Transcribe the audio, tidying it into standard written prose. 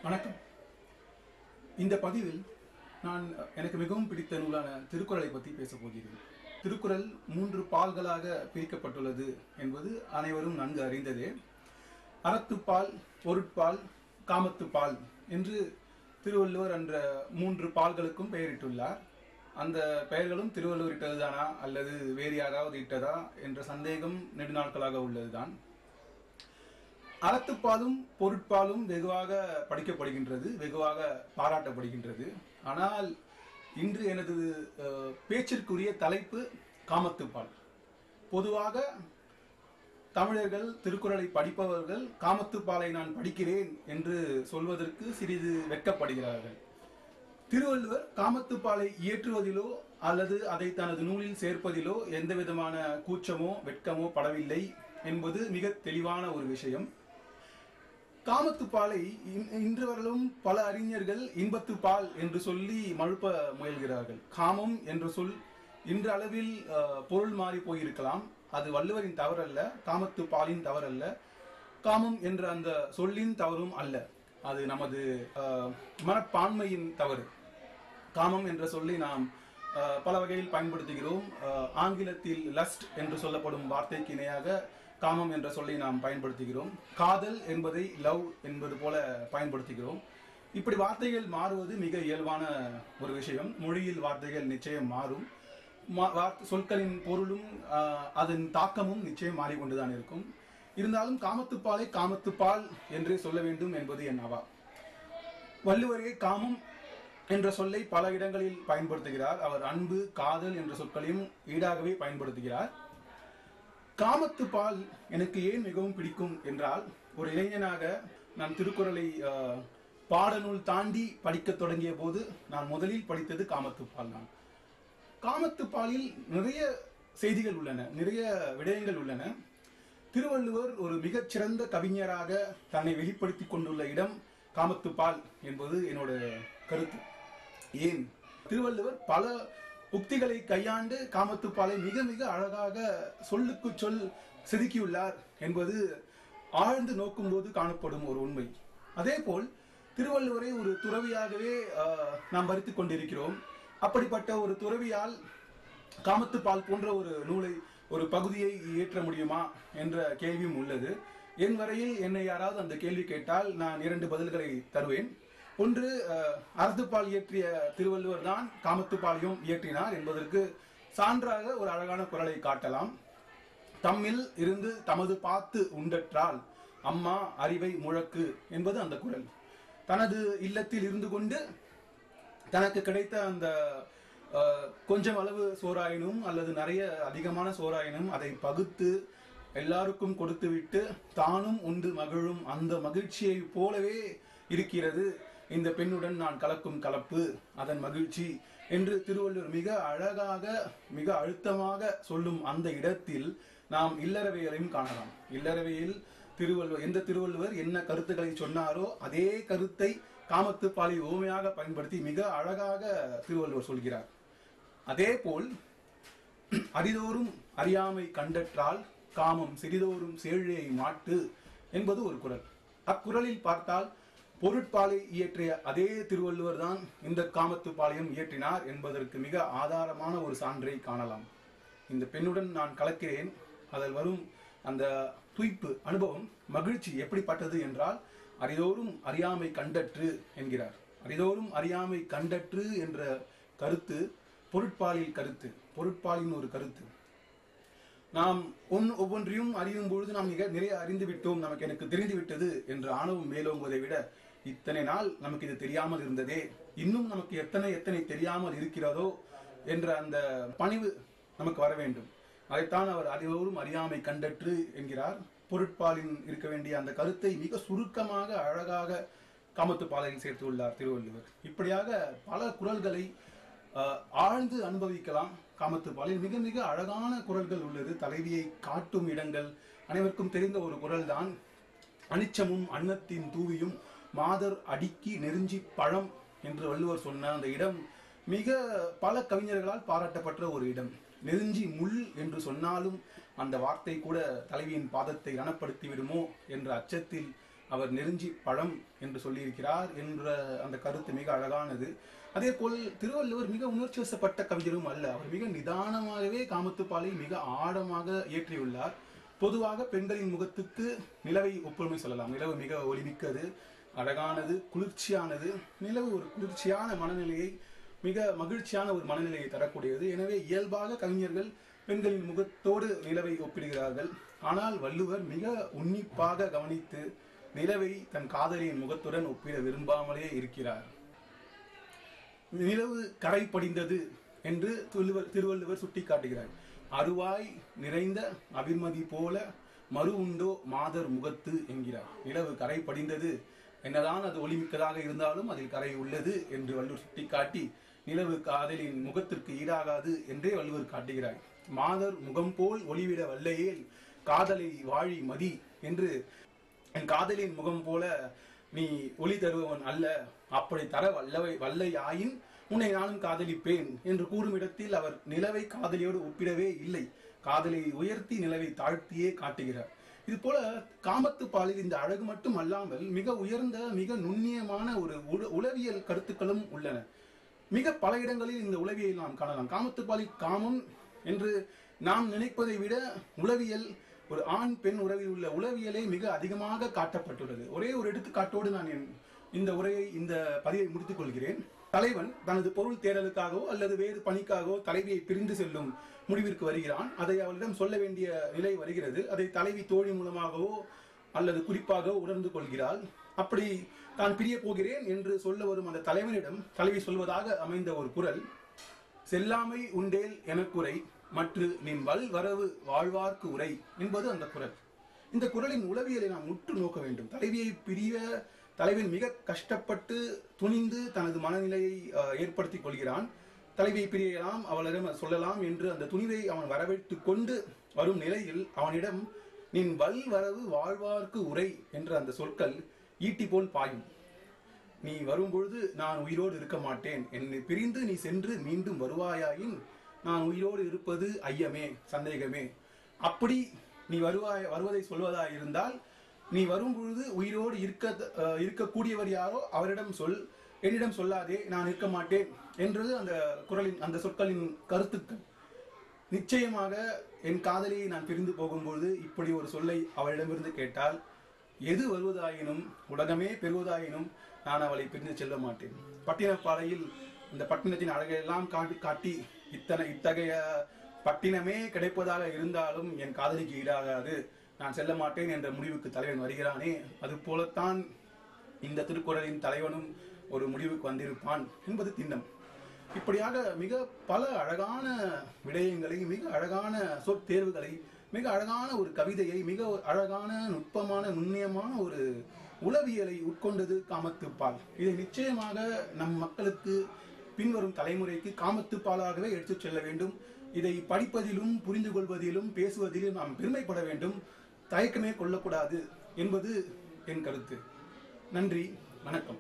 வணக்கம். இந்த பதிவில் நான் எனக்கு மிகவும் பிடித்த நூலான திருக்குறளை பற்றி பேசப் போகிறேன். திருக்குறள் 3 பால்களாக பிரிக்கப்பட்டுள்ளது என்பது அனைவரும் நன்கு அறிந்ததே. அறத்துப்பால், பொருட்பால், காமத்துப்பால் என்று திருவள்ளுவர் என்ற 3 பால்களுக்கும் பெயரிட்டுள்ளார். அந்த பெயர்களும் திருவள்ளுவர் இட்டதுதானா அல்லது வேறு யாராவது இட்டதா என்ற சந்தேகம் நெடுநாட்களாக உள்ளதுதான். அறத்துப்பாலும் பொருட்பாலும் வெகுவாக படிக்கப்படுகின்றது, வெகுவாக பாராட்டப்படுகின்றது. ஆனால் இன்று எனது பேச்சிற்குரிய தலைப்பு காமத்துப்பால். பொதுவாக தமிழர்கள், திருக்குறளை படிப்பவர்கள் காமத்துப்பாலை நான் படிக்கிறேன் என்று சொல்வதற்கு சிறிது வெட்கப்படுகிறார்கள். திருவள்ளுவர் காமத்துப்பாலை இயற்றுவதிலோ அல்லது அதை தனது நூலில் சேர்ப்பதிலோ எந்த விதமான கூச்சமோ வெட்கமோ படவில்லை என்பது மிக தெளிவான ஒரு விஷயம். காமத்துப்பாலை இன்று வரலும் பல அறிஞர்கள் இன்பத்துப்பால் என்று சொல்லி மழுப்ப முயல்கிறார்கள். காமம் என்ற சொல் இன்று அளவில் பொருள் மாறி போயிருக்கலாம். அது வள்ளுவரின் தவறல்ல, காமத்துப்பாலின் தவறல்ல, காமம் என்ற அந்த சொல்லின் தவறும் அல்ல. அது நமது மனப்பான்மையின் தவறு. காமம் என்ற சொல்லை நாம் பல வகையில் பயன்படுத்துகிறோம். ஆங்கிலத்தில் லஸ்ட் என்று சொல்லப்படும் வார்த்தைக்கு இணையாக காமம் என்ற சொல்லை நாம் பயன்படுத்துகிறோம். காதல் என்பதை லவ் என்பது போல பயன்படுத்துகிறோம். இப்படி வார்த்தைகள் மாறுவது மிக இயல்பான ஒரு விஷயம். மொழியில் வார்த்தைகள் நிச்சயம் மாறும். சொற்களின் பொருளும் அதன் தாக்கமும் நிச்சயம் மாறிக்கொண்டுதான் இருக்கும். இருந்தாலும் காமத்துப்பாலை காமத்துப்பால் என்றே சொல்ல வேண்டும் என்பது என் அவா. வள்ளுவரே காமம் என்ற சொல்லை பல இடங்களில் பயன்படுத்துகிறார். அவர் அன்பு, காதல் என்ற சொற்களையும் ஈடாகவே பயன்படுத்துகிறார். காமத்துப்பால் எனக்கு ஏன் மிகவும் பிடிக்கும் என்றால், ஒரு இளைஞனாக நான் திருக்குறளை பாடநூல் தாண்டி படிக்க தொடங்கிய போது நான் முதலில் படித்தது காமத்துப்பால் தான். காமத்துப்பாலில் நிறைய செய்திகள் உள்ளன, நிறைய விடயங்கள் உள்ளன. திருவள்ளுவர் ஒரு மிகச்சிறந்த கவிஞராக தன்னை வெளிப்படுத்தி கொண்டுள்ள இடம் காமத்துப்பால் என்பது என்னோட கருத்து. ஏன் திருவள்ளுவர் பல உக்திகளை கையாண்டு காமத்துப்பாலை மிக மிக அழகாக சொல்லுக்கு சொல் செதுக்கியுள்ளார் என்பது ஆழ்ந்து நோக்கும் போது காணப்படும் ஒரு உண்மை. அதே போல் திருவள்ளுவரை ஒரு துறவியாகவே நாம் வரித்துக் கொண்டிருக்கிறோம். அப்படிப்பட்ட ஒரு துறவியால் காமத்துப்பால் போன்ற ஒரு நூலை, ஒரு பகுதியை இயற்ற முடியுமா என்ற கேள்வியும் உள்ளது. என் வரையில் என்னை யாராவது அந்த கேள்வி கேட்டால் நான் 2 பதில்களை தருவேன். ஒன்று, அறத்துப்பால் இயற்றிய திருவள்ளுவர் தான் காமத்துப்பாலையும் இயற்றினார் என்பதற்கு சான்றாக ஒரு அழகான குறளை காட்டலாம். தம்மில் இருந்து தமது பார்த்து உண்டற்றால் அம்மா அறிவை முழக்கு என்பது அந்த குறள். தனது இல்லத்தில் இருந்து கொண்டு தனக்கு கிடைத்த அந்த கொஞ்சம் அளவு சோறாயினும் அல்லது நிறைய அதிகமான சோறாயினும் அதை பகுத்து எல்லாருக்கும் கொடுத்துவிட்டு தானும் உண்டு மகிழும் அந்த மகிழ்ச்சியை போலவே இருக்கிறது இந்த பெண்ணுடன் நான் கலக்கும் கலப்பு, அதன் மகிழ்ச்சி என்று திருவள்ளுவர் மிக அழகாக, மிக அழுத்தமாக சொல்லும் அந்த இடத்தில் நாம் இல்லறவியலையும் காணலாம். இல்லறவியல் எந்த திருவள்ளுவர் என்ன கருத்துக்களை சொன்னாரோ அதே கருத்தை காமத்துப்பாலை உவமையாக பயன்படுத்தி மிக அழகாக திருவள்ளுவர் சொல்கிறார். அதே போல் அரிதோறும் அறியாமை கண்டற்றால் காமம் சிறிதோறும் சேழையை மாட்டு என்பது ஒரு குறள். அக்குறளில் பார்த்தால் பொருட்பாலை இயற்றிய அதே திருவள்ளுவர் தான் இந்த காமத்துப்பாலையும் இயற்றினார் என்பதற்கு மிக ஆதாரமான ஒரு சான்றை காணலாம். இந்த பெண்ணுடன் நான் கலக்கிறேன், அதில் வரும் அந்த துய்ப்பு அனுபவம், மகிழ்ச்சி எப்படிப்பட்டது என்றால் அரிதோறும் அறியாமை கண்டற்று என்கிறார். அரிதோறும் அறியாமை கண்டற்று என்ற கருத்து பொருட்பாலில் கருத்து, பொருட்பாலின் ஒரு கருத்து. நாம் ஒவ்வொன்றையும் அறியும் பொழுது நாம் நிறைய அறிந்து விட்டோம், எனக்கு தெரிந்து விட்டது என்ற ஆணவம் மேலோங்குவதை விட இத்தனை நாள் நமக்கு இது தெரியாமல் இருந்ததே, இன்னும் நமக்கு எத்தனை எத்தனை தெரியாமல் இருக்கிறதோ என்ற அந்த பணிவு நமக்கு வர வேண்டும். அதைத்தான் அவர் அறிவோரும் அறியாமை கண்டற்று என்கிறார். பொருட்பாலின் இருக்க வேண்டிய அந்த கருத்தை மிக சுருக்கமாக அழகாக காமத்துப்பாலையில் சேர்த்துள்ளார் திருவள்ளுவர். இப்படியாக பல குறள்களை ஆழ்ந்து அனுபவிக்கலாம். காமத்துப்பாலில் மிக மிக அழகான குறள்கள் உள்ளது. தலைவியை காட்டும் இடங்கள் அனைவருக்கும் தெரிந்த ஒரு குறள் தான். அனிச்சமும் அன்னத்தின் தூவியும் மாதர் அடிக்கி நெருஞ்சி பழம் என்று வள்ளுவர் சொன்ன அந்த இடம் மிக பல கவிஞர்களால் பாராட்டப்பட்ட ஒரு இடம். நெருஞ்சி முள் என்று சொன்னாலும் அந்த வார்த்தை கூட தலைவியின் பாதத்தை ரணப்படுத்தி விடுமோ என்ற அச்சத்தில் அவர் நெருஞ்சி பழம் என்று சொல்லியிருக்கிறார் என்ற அந்த கருத்து மிக அழகானது. அதே போல் திருவள்ளுவர் மிக உணர்ச்சி வசப்பட்ட கவிஞரும் அல்ல. அவர் மிக நிதானமாகவே காமத்துப்பாலை மிக ஆழமாக இயற்றியுள்ளார். பொதுவாக பெண்களின் முகத்துக்கு நிலவை ஒப்புமை சொல்லலாம். நிலவு மிக ஒளிமிக்கது, அழகானது, குளிர்ச்சியானது. நிலவு ஒரு குளிர்ச்சியான மனநிலையை, மிக மகிழ்ச்சியான ஒரு மனநிலையை தரக்கூடியது. எனவே இயல்பாக கவிஞர்கள் பெண்களின் முகத்தோடு நிலவை ஒப்பிடுகிறார்கள். ஆனால் வள்ளுவர் மிக உன்னிப்பாக கவனித்து நிலவை தன் காதலியின் முகத்துடன் ஒப்பிட விரும்பாமலே இருக்கிறார். நிலவு கரை படிந்தது என்று திருவள்ளுவர் சுட்டிக்காட்டுகிறார். அருவாய் நிறைந்த அபிமதி போல மறு உண்டோ மாதர் முகத்து என்கிறார். நிலவு கரை படிந்தது, என்னதான் அது ஒளிமிக்கதாக இருந்தாலும் அதில் கரை உள்ளது என்று வள்ளுவர் சுட்டிக்காட்டி நிலவு காதலின் முகத்திற்கு ஈடாகாது என்றே வள்ளுவர் காட்டுகிறார். மாதர் முகம் போல் ஒளிவிட வல்லையேல் காதலை வாழி மதி என்று, என் காதலின் முகம் போல நீ ஒளி தருபவன் அல்ல, அப்படி தர வல்லை ஆயின் உன்னை நானும் காதலிப்பேன் என்று கூறும் இடத்தில் அவர் நிலவை காதலியோடு ஒப்பிடவே இல்லை. காதலை உயர்த்தி நிலவை தாழ்த்தியே காட்டுகிறார். இது போல காமத்துப்பாலில் இந்த அழகு மட்டும் அல்லாமல் மிக உயர்ந்த, மிக நுண்ணியமான ஒரு உளவியல் கருத்துக்களும் உள்ளன. மிக பல இடங்களில் இந்த உளவியலை நாம் காணலாம். காமத்துப்பாலில் காமம் என்று நாம் நினைப்பதை விட உளவியல், ஒரு ஆண் பெண் உறவில் உள்ள உளவியலை மிக அதிகமாக காட்டப்பட்டுள்ளது. ஒரே ஒரு எடுத்துக்காட்டோடு நான் இந்த உரையை, இந்த பதிவை முடித்துக் கொள்கிறேன். தலைவன் தனது பொருள் தேடலுக்காகவோ அல்லது வேறு பணிக்காகவோ தலைவியை பிரிந்து செல்லும் முடிவிற்கு வருகிறான். அதை அவளிடம் சொல்ல வேண்டிய நிலை வருகிறது. அதை தலைவி தோழி மூலமாகவோ அல்லது குறிப்பாக உணர்ந்து கொள்கிறாள். அப்படி தான் பிரிய போகிறேன் என்று சொல்ல வரும் அந்த தலைவனிடம் தலைவி சொல்வதாக அமைந்த ஒரு குரல், செல்லாமை உண்டேல் எனக்குறை மற்று நின் வல் வரவு வாழ்வார்க்கு உரை என்பது அந்த குரல். இந்த குரலின் உளவியலை நாம் உற்று நோக்க வேண்டும். தலைவியை பிரிய தலைவன் மிக கஷ்டப்பட்டு துணிந்து தனது மனநிலையை ஏற்படுத்திக் கொள்கிறான். தலைவியை பிரியலாம், அவளிடம் சொல்லலாம் என்று அந்த துணிவை அவன் வரவேற்று கொண்டு வரும் நிலையில் அவனிடம் நின் வல் வரவு வாழ்வார்க்கு உரை என்ற அந்த சொற்கள் ஈட்டி போல் பாயும். நீ வரும்பொழுது நான் உயிரோடு இருக்க மாட்டேன், என்னை பிரிந்து நீ சென்று மீண்டும் வருவாயாயின் நான் உயிரோடு இருப்பது ஐயமே, சந்தேகமே. அப்படி நீ வருவதை சொல்வதாய் இருந்தால் நீ வரும்பொழுது உயிரோடு இருக்கக்கூடியவர் யாரோ அவரிடம் சொல், என்னிடம் சொல்லாதே, நான் இருக்க மாட்டேன் என்றது அந்த குரலின், அந்த சொற்களின் கருத்துக்கள். நிச்சயமாக என் காதலியை நான் பிரிந்து போகும்போது இப்படி ஒரு சொல்லை அவளிடமிருந்து கேட்டால், எது வருவதாயினும் உலகமே பெறுவதாயினும் நான் அவளை பிரிந்து செல்ல மாட்டேன். பட்டினப்பாளையில் இந்த பட்டினத்தின் அழகையெல்லாம் காட்டி இத்தகைய பட்டினமே கிடைப்பதாக இருந்தாலும் என் காதலிக்கு ஈடாகாது, நான் செல்ல மாட்டேன் என்ற முடிவுக்கு தலைவன் வருகிறானே, அது போலத்தான் இந்த திருக்குறளின் தலைவனும் ஒரு முடிவுக்கு வந்திருப்பான் என்பது திண்ணம். இப்படியாக மிக பல அழகான விடயங்களை, மிக அழகான சொற்தேர்வுகளை, மிக அழகான ஒரு கவிதையை, மிக அழகான நுட்பமான நுண்ணியமான ஒரு உளவியலை உட்கொண்டது காமத்துப்பால். இதை நிச்சயமாக நம் மக்களுக்கு, பின்வரும் தலைமுறைக்கு காமத்துப்பாலாகவே எடுத்துச் செல்ல வேண்டும். இதை படிப்பதிலும் புரிந்து கொள்வதிலும் பேசுவதிலும் நாம் பெருமைப்பட வேண்டும், தயக்கமே கொள்ளக்கூடாது என்பது என் கருத்து. நன்றி, வணக்கம்.